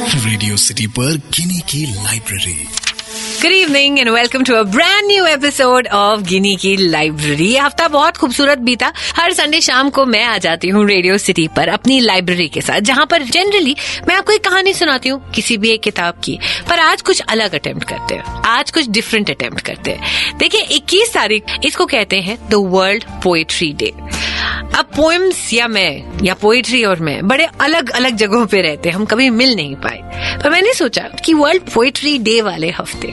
Radio City पर गिनी की library. Good evening and welcome to a brand new episode of Ginnie की library. ये हफ्ता बहुत खूबसूरत बीता। हर संडे शाम को मैं आ जाती हूँ रेडियो सिटी पर अपनी लाइब्रेरी के साथ, जहाँ पर जनरली मैं आपको एक कहानी सुनाती हूँ किसी भी एक किताब की। पर आज कुछ अलग अटेम्प्ट करते हैं, आज कुछ डिफरेंट अटेम्प्ट करते हैं। देखिए 21 तारीख इसको कहते हैं द वर्ल्ड पोएट्री डे। अब पोएम्स या मैं या पोएट्री और मैं बड़े अलग अलग जगहों पे रहते हैं, हम कभी मिल नहीं पाए। पर मैंने सोचा कि वर्ल्ड पोएट्री डे वाले हफ्ते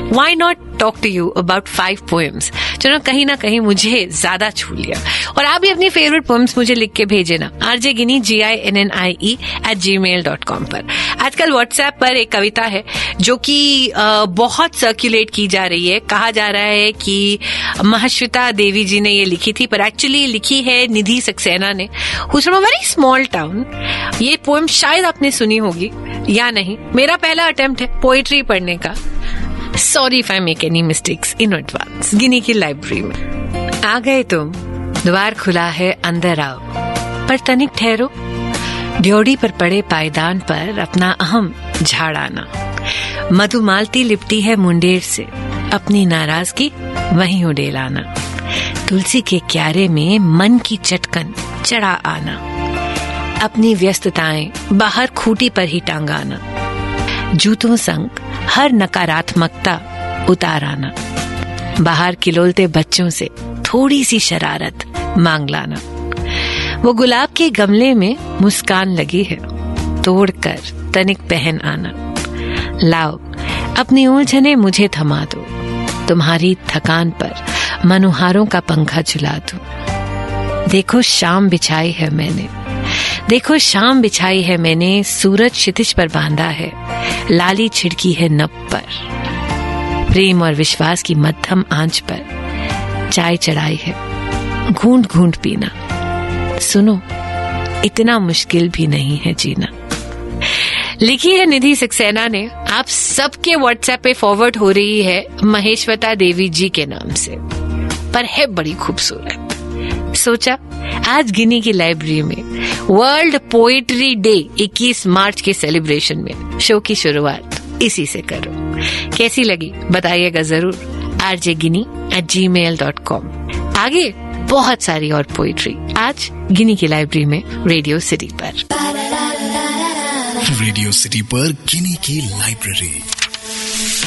why not talk to you about 5 poems जो ना कहीं मुझे ज्यादा छू लिया। और आप भी अपनी फेवरेट पोएम्स मुझे लिख के भेजे ना rjginnie@gmail.com पर। आजकल व्हाट्सएप पर एक कविता है जो कि बहुत सर्कुलेट की जा रही है। कहा जा रहा है कि महाश्वेता देवी जी ने ये लिखी थी, पर एक्चुअली लिखी है निधि सक्सेना ने, who's from a very small town। ये पोएम शायद आपने सुनी होगी या नहीं। मेरा पहला अटेम्प्ट है पोएट्री पढ़ने का। Sorry if I make any mistakes in advance। गिनी की लाइब्रेरी में आ गए तुम, द्वार खुला है अंदर आओ, पर तनिक ठहरो, ड्योढ़ी पर पड़े पायदान पर अपना अहम झाड़ आना। मधुमालती लिपटी है मुंडेर से, अपनी नाराजगी वहीं उड़ेल आना। तुलसी के क्यारे में मन की चटकन चढ़ा आना, अपनी व्यस्तताएं बाहर खूटी पर ही टांगाना। जूतों संग हर नकारात्मकता उतार आना, बाहर किलोलते बच्चों से थोड़ी सी शरारत मांग लाना। वो गुलाब के गमले में मुस्कान लगी है, तोड़कर तनिक पहन आना। लाओ अपनी उलझने मुझे थमा दो, तुम्हारी थकान पर मनोहारों का पंखा झुला दो। देखो शाम बिछाई है मैंने, देखो शाम बिछाई है मैंने, सूरज क्षितिज पर बांधा है, लाली छिड़की है नभ पर। प्रेम और विश्वास की मध्यम आंच पर चाय चढ़ाई है, घूंट घूंट पीना। सुनो इतना मुश्किल भी नहीं है जीना। लिखी है निधि सक्सेना ने, आप सबके व्हाट्सएप पे फॉरवर्ड हो रही है महेश्वता देवी जी के नाम से, पर है बड़ी खूबसूरत। सोचा आज गिनी की लाइब्रेरी में वर्ल्ड पोएट्री डे 21 मार्च के सेलिब्रेशन में शो की शुरुआत इसी से करो। कैसी लगी बताइएगा जरूर rjginnie@gmail.com। आगे बहुत सारी और पोएट्री आज गिनी की लाइब्रेरी में रेडियो सिटी पर। रेडियो सिटी पर गिनी की library.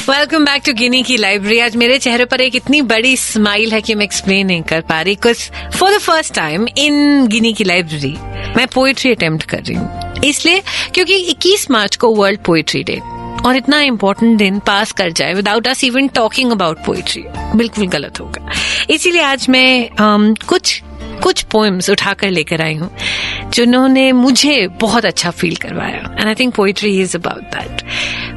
Welcome back to Ginnie की लाइब्रेरी। आज मेरे चेहरे पर एक इतनी बड़ी स्माइल है कि मैं एक्सप्लेन नहीं कर पा रही, because for the first time in Ginnie की लाइब्रेरी मैं पोएट्री अटेम्प्ट कर रही हूँ। इसलिए क्योंकि 21 मार्च को वर्ल्ड पोएट्री डे, और इतना इम्पोर्टेंट दिन पास कर जाए without us even talking about poetry बिल्कुल गलत होगा। इसीलिए आज मैं कुछ पोएम्स उठाकर लेकर आई हूँ जिन्होंने मुझे बहुत अच्छा फील करवाया। And I think poetry is about that.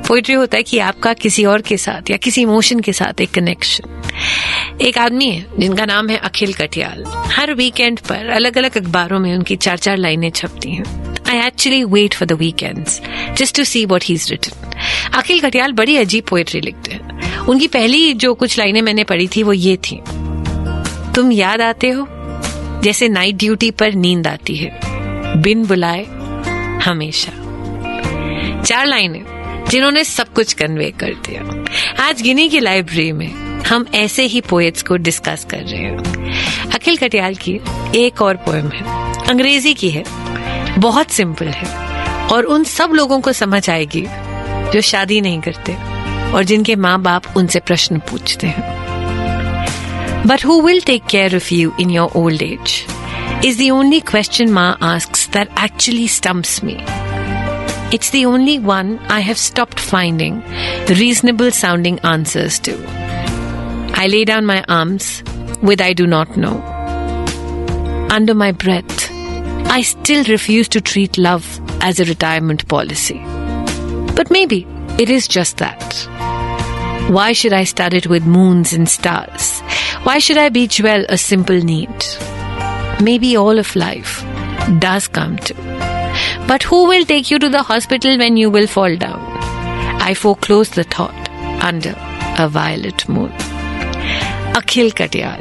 Poetry होता है कि आपका किसी और के साथ या किसी इमोशन के साथ एक कनेक्शन। एक आदमी है जिनका नाम है अखिल कटियाल। हर वीकेंड पर अलग अलग अखबारों में उनकी 4-4 लाइनें छपती हैं। I actually wait for the weekends just to see what he is written. Akhil Katyal बड़ी अजीब पोएट्री लिखते हैं। उनकी पहली जो कुछ लाइनें मैंने पढ़ी थी वो ये थी, तुम याद आते हो जैसे नाइट ड्यूटी पर नींद आती है, बिन बुलाए हमेशा। 4 लाइनें जिन्होंने सब कुछ कन्वे कर दिया। आज गिनी की लाइब्रेरी में हम ऐसे ही पोएट्स को डिस्कस कर रहे हैं। अखिल कटियाल की एक और पोएम है, अंग्रेजी की है, बहुत सिंपल है और उन सब लोगों को समझ आएगी जो शादी नहीं करते और जिनके माँ बाप उनसे प्रश्न पूछते हैं। But who will take care of you in your old age is the only question Ma asks that actually stumps me. It's the only one I have stopped finding reasonable sounding answers to. I lay down my arms with I do not know. Under my breath, I still refuse to treat love as a retirement policy. But maybe it is just that. Why should I stud it with moons and stars? Why should I bejewel a simple need? Maybe all of life does come to. But who will take you to the hospital when you will fall down? I foreclose the thought under a violet moon. Akhil Katiyal.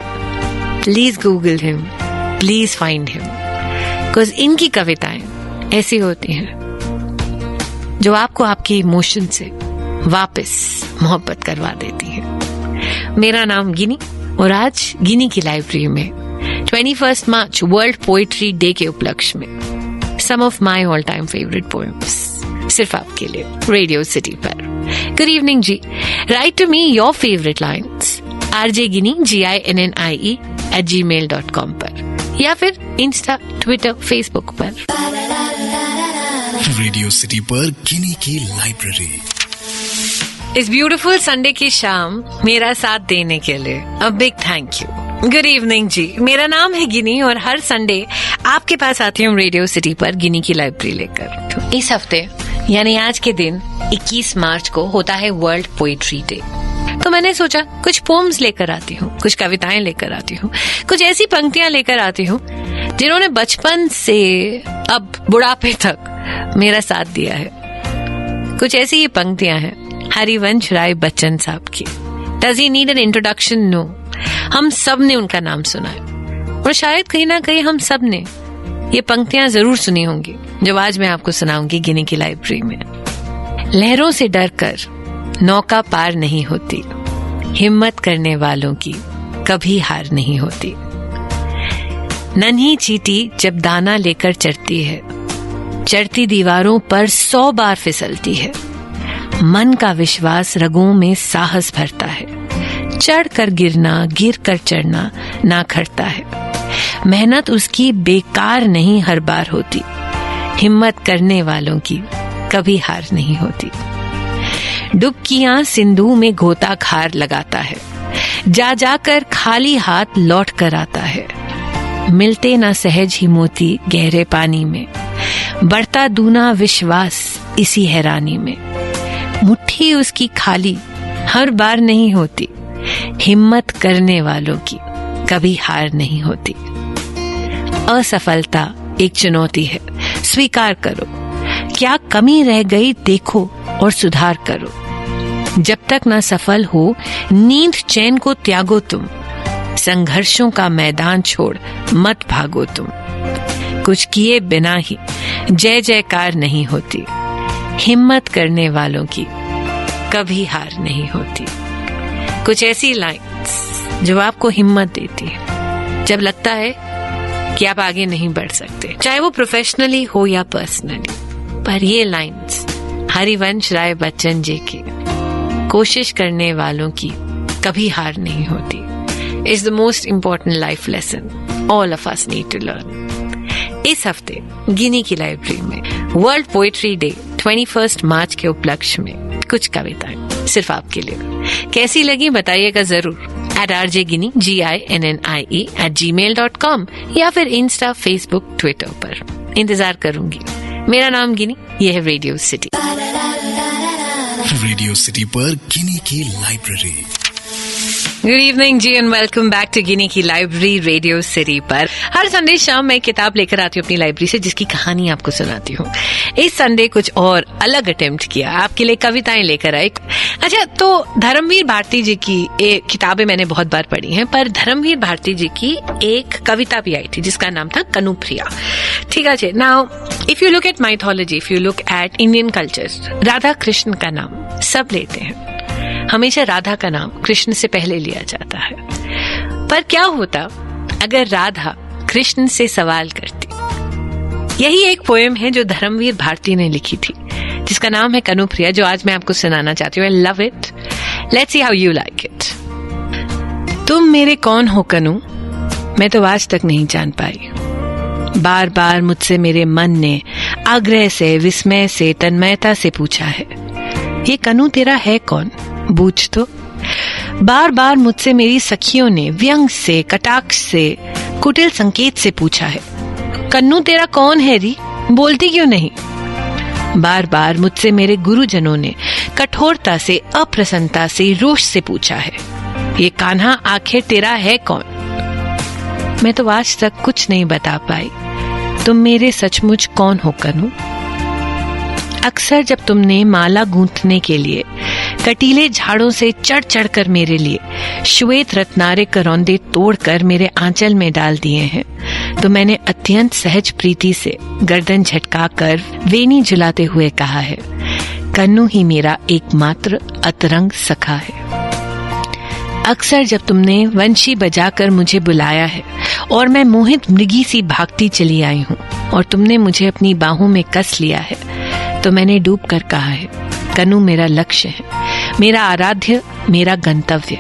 Please Google him. Please find him. Because इनकी कविताएं ऐसी होती हैं जो आपको आपके emotion से वापस मोहब्बत करवा देती है। मेरा नाम गिनी और आज गिनी की लाइब्रेरी में 21 मार्च वर्ल्ड पोएट्री डे के उपलक्ष्य में some of my all time favourite poems सिर्फ आपके लिए रेडियो सिटी पर। गुड इवनिंग जी। Write to me your favourite lines rjgini GINNIE @gmail.com पर या फिर इंस्टा, ट्विटर, फेसबुक पर। रेडियो सिटी पर गिनी की लाइब्रेरी। इस ब्यूटीफुल संडे की शाम मेरा साथ देने के लिए a big thank you. Good evening जी। मेरा नाम है गिनी और हर संडे आपके पास आती हूँ रेडियो सिटी पर गिनी की लाइब्रेरी लेकर। तो इस हफ्ते यानी आज के दिन 21 मार्च को होता है वर्ल्ड पोएट्री डे। तो मैंने सोचा कुछ पोम्स लेकर आती हूँ, कुछ कविताएं लेकर आती हूँ, कुछ ऐसी पंक्तियां लेकर आती हूँ जिन्होंने बचपन से अब बुढ़ापे तक मेरा साथ दिया है। कुछ ऐसी ही पंक्तियां हैं हरिवंश राय बच्चन साहब की। Does he need an introduction? No. हम सब ने उनका नाम सुना है और शायद कहीं ना कहीं हम सब ने ये पंक्तियां जरूर सुनी होंगी जो आज मैं आपको सुनाऊंगी गिनी की लाइब्रेरी में। लहरों से डरकर नौका पार नहीं होती, हिम्मत करने वालों की कभी हार नहीं होती। नन्ही चींटी जब दाना लेकर चढ़ती है, चढ़ती दीवारों पर 100 बार फिसलती है। मन का विश्वास रगों में साहस भरता है, चढ़ कर गिरना, गिर कर चढ़ना ना खड़ता है। मेहनत उसकी बेकार नहीं हर बार होती, हिम्मत करने वालों की कभी हार नहीं होती। डुबकियां सिंधु में गोताखार लगाता है, जा जाकर खाली हाथ लौट कर आता है। मिलते ना सहज ही मोती गहरे पानी में, बढ़ता दूना विश्वास इसी हैरानी में। मुट्ठी उसकी खाली हर बार नहीं होती, हिम्मत करने वालों की कभी हार नहीं होती। असफलता एक चुनौती है, स्वीकार करो। क्या कमी रह गई देखो और सुधार करो। जब तक ना सफल हो नींद चैन को त्यागो तुम, संघर्षों का मैदान छोड़ मत भागो तुम। कुछ किए बिना ही जय जयकार नहीं होती, हिम्मत करने वालों की कभी हार नहीं होती। कुछ ऐसी लाइन्स जो आपको हिम्मत देती है जब लगता है कि आप आगे नहीं बढ़ सकते, चाहे वो प्रोफेशनली हो या पर्सनली। पर ये लाइन्स हरिवंश राय बच्चन जी की, कोशिश करने वालों की कभी हार नहीं होती, is the most important life lesson all of us need to learn. इस हफ्ते गिनी की लाइब्रेरी में वर्ल्ड पोएट्री डे 21 मार्च के उपलक्ष्य में कुछ कविताएं सिर्फ आपके लिए। कैसी लगी बताइएगा जरूर @rjgini GINNIE @gmail.com या फिर इंस्टा, फेसबुक, ट्विटर पर। इंतजार करूंगी। मेरा नाम गिनी, ये है रेडियो सिटी। रेडियो सिटी पर गिनी की लाइब्रेरी। गुड इवनिंग जी and welcome back to Ginnie की लाइब्रेरी रेडियो सिटी पर। हर संडे शाम मैं किताब लेकर आती हूँ अपनी लाइब्रेरी से जिसकी कहानी आपको सुनाती हूँ। इस संडे कुछ और अलग अटेम्प्ट किया, आपके लिए कविताएं लेकर आई। अच्छा, तो धर्मवीर भारती जी की किताबें मैंने बहुत बार पढ़ी हैं, पर धर्मवीर भारती जी की एक कविता भी आई थी जिसका नाम था कनुप्रिया। ठीक है, now if you look at mythology, if you look at Indian culture, Radha Krishna का नाम सब लेते हैं। हमेशा राधा का नाम कृष्ण से पहले लिया जाता है। पर क्या होता अगर राधा कृष्ण से सवाल करती? यही एक पोएम है जो धर्मवीर भारती ने लिखी थी जिसका नाम है कनुप्रिया, जो आज मैं आपको सुनाना चाहती हूँ। I love it, let's see how you like it. तुम मेरे कौन हो कनु, मैं तो आज तक नहीं जान पाई। बार बार मुझसे मेरे मन ने आग्रह से, विस्मय से, तन्मयता से पूछा है, ये कनु तेरा है कौन, बूझ तो। बार बार मुझसे मेरी सखियों ने व्यंग से, कटाक्ष से, कुटिल संकेत से पूछा है, कन्नू तेरा कौन है री, बोलती क्यों नहीं। बार बार मुझसे मेरे गुरुजनों ने कठोरता से, अप्रसन्नता से, रोष से पूछा है, ये कान्हा आखिर तेरा है कौन। मैं तो आज तक कुछ नहीं बता पाई, तुम मेरे सचमुच कौन हो कनु। अक्सर जब तुमने माला गूंथने के लिए कटीले झाड़ों से चढ़ चढ़ कर मेरे लिए श्वेत रत्नारे करौंदे तोड़कर मेरे आंचल में डाल दिए हैं, तो मैंने अत्यंत सहज प्रीति से गर्दन झटकाकर वेणी झुलाते हुए कहा है, कन्नू ही मेरा एकमात्र अतरंग सखा है। अक्सर जब तुमने वंशी बजाकर मुझे बुलाया है और मैं मोहित मृगी सी भागती चली आई हूँ और तुमने मुझे अपनी बाहों में कस लिया है, तो मैंने डूब कर कहा है, कन्नू मेरा लक्ष्य है, मेरा आराध्य, मेरा गंतव्य।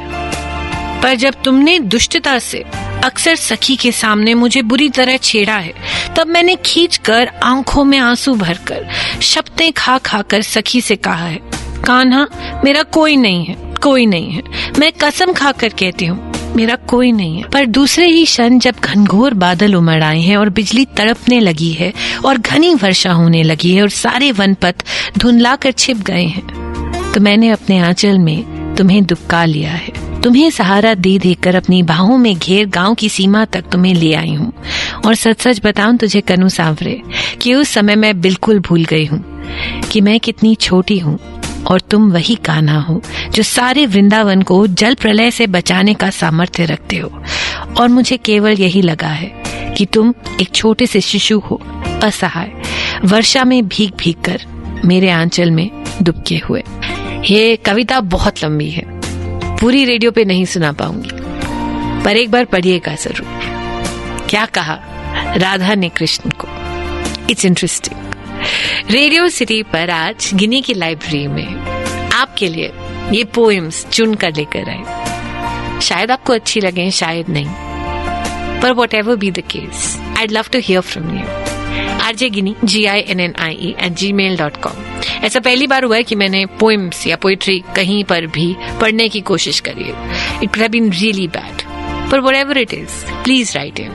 पर जब तुमने दुष्टता से अक्सर सखी के सामने मुझे बुरी तरह छेड़ा है, तब मैंने खींचकर आंखों में आंसू भरकर शपथें खा खा कर सखी से कहा है, कान्हा मेरा कोई नहीं है, कोई नहीं है। मैं कसम खाकर कहती हूँ मेरा कोई नहीं है। पर दूसरे ही क्षण जब घनघोर बादल उमड़ आए हैं और बिजली तड़पने लगी है और घनी वर्षा होने लगी है और सारे वनपथ धुंधला कर छिप गए हैं, तो मैंने अपने आंचल में तुम्हें दुबका लिया है। तुम्हें सहारा दे देकर अपनी बाहों में घेर गांव की सीमा तक तुम्हें ले आई हूँ। और सच सच बताऊं तुझे कन्नू सांवरे कि उस समय मैं बिल्कुल भूल गई हूँ कि मैं कितनी छोटी हूँ और तुम वही कान्हा हो जो सारे वृंदावन को जल प्रलय से बचाने का सामर्थ्य रखते हो। और मुझे केवल यही लगा है कि तुम एक छोटे से शिशु हो, असहाय, वर्षा में भीग भीग कर मेरे आंचल में डुबके हुए। ये कविता बहुत लंबी है, पूरी रेडियो पे नहीं सुना पाऊंगी, पर एक बार पढ़िएगा जरूर। क्या कहा राधा ने कृष्ण को, इट्स इंटरेस्टिंग। रेडियो सिटी पर आज गिनी की लाइब्रेरी में आपके लिए ये पोएम्स चुन कर लेकर आए। शायद आपको अच्छी लगे, शायद नहीं, पर whatever be the case, I'd love to hear from you. RJ Ginny, GINNIE@gmail.com। ऐसा पहली बार हुआ है कि मैंने पोएम्स या पोइट्री कहीं पर भी पढ़ने की कोशिश करी है। It could have been really bad, but whatever it is, please write in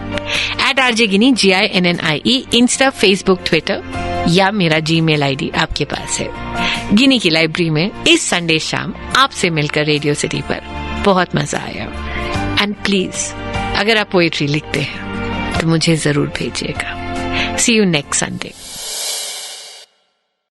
@RJ Ginny, GINNIE, Insta, Facebook, Twitter, या मेरा Gmail ID आपके पास है। गिनी की लाइब्रेरी में इस संडे शाम आपसे मिलकर रेडियो सिटी पर बहुत मजा आया। एंड प्लीज अगर आप पोएट्री लिखते हैं तो मुझे जरूर भेजिएगा। See you next Sunday.